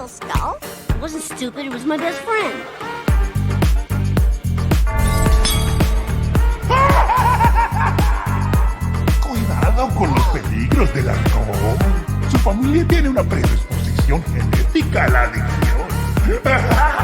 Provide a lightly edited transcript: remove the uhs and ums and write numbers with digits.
Crystal Skull. It wasn't stupid, it was my best friend. Cuidado con los peligros del alcohol. Su familia tiene una predisposición genética a la adicción.